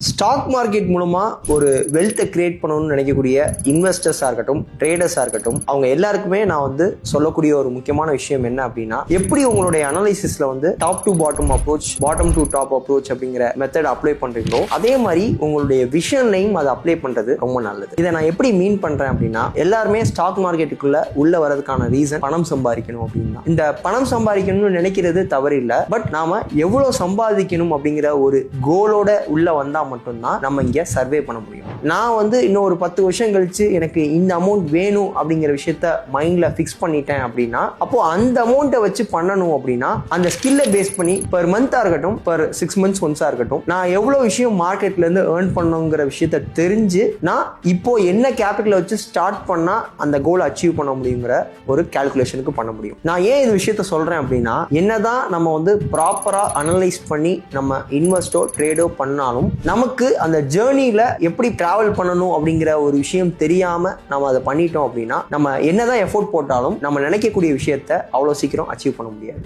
Stock market மூலமா ஒரு வெல்த்தை create பண்ணணும்னு நினைக்கக்கூடிய இன்வெஸ்டர்ஸா இருக்கட்டும், ட்ரேடர்ஸா இருக்கட்டும், அவங்க எல்லாருக்குமே நான் சொல்லக்கூடிய ஒரு முக்கியமான விஷயம் என்ன அப்படின்னா, எப்படி உங்களுடைய அனலைசிஸ்ல top to bottom approach, bottom to top approach அப்படிங்கிற மெத்தட் அப்ளை பண்றீங்களோ அதே மாதிரி உங்களுடைய விஷன்லையும் அதை அப்ளை பண்றது ரொம்ப நல்லது. இதை நான் எப்படி மீன் பண்றேன் அப்படின்னா, எல்லாருமே ஸ்டாக் மார்க்கெட்டுக்குள்ள உள்ள வரதுக்கான ரீசன் பணம் சம்பாதிக்கணும் அப்படின்னா, இந்த பணம் சம்பாதிக்கணும்னு நினைக்கிறது தவறு இல்லை. பட் நாம எவ்வளவு சம்பாதிக்கணும் அப்படிங்கிற ஒரு கோலோட உள்ள வந்தா மட்டும்தான் நம்ம இங்க சர்வே பண்ண முடியும். நான் இன்னும் ஒரு 10 வருஷம் கழிச்சு எனக்கு இந்த அமௌண்ட் வேணும் அப்படிங்கிற விஷயத்த மைண்ட்ல பிக்ஸ் பண்ணிட்டேன் அப்படின்னா, அப்போ அந்த அமௌண்ட்டை வச்சு பண்ணணும் அப்படின்னா அந்த ஸ்கில்லை பேஸ் பண்ணி பெர் மந்த்தா இருக்கட்டும், பெர் 6 months ஒன்ஸா இருக்கட்டும், நான் எவ்வளவு விஷயம் மார்க்கெட்ல இருந்து ஏர்ன் பண்ணுங்கிற விஷயத்த தெரிஞ்சு நான் இப்போ என்ன கேபிட்டல் வச்சு ஸ்டார்ட் பண்ணா அந்த கோல் அச்சீவ் பண்ண முடியுங்கிற ஒரு கால்குலேஷனுக்கு பண்ண முடியும். நான் ஏன் இந்த விஷயத்த சொல்றேன் அப்படின்னா, என்னதான் நம்ம ப்ராப்பரா அனலைஸ் பண்ணி நம்ம இன்வெஸ்டோ ட்ரேடோ பண்ணாலும் நமக்கு அந்த ஜேர்னில எப்படி டிராவல் பண்ணணும் அப்படிங்கிற ஒரு விஷயம் தெரியாம நம்ம அதை பண்ணிட்டோம் அப்படின்னா, நம்ம என்னதான் எஃபோர்ட் போட்டாலும் நம்ம நினைக்கக்கூடிய விஷயத்தை அவ்வளவு சீக்கிரம் அச்சீவ் பண்ண முடியாது.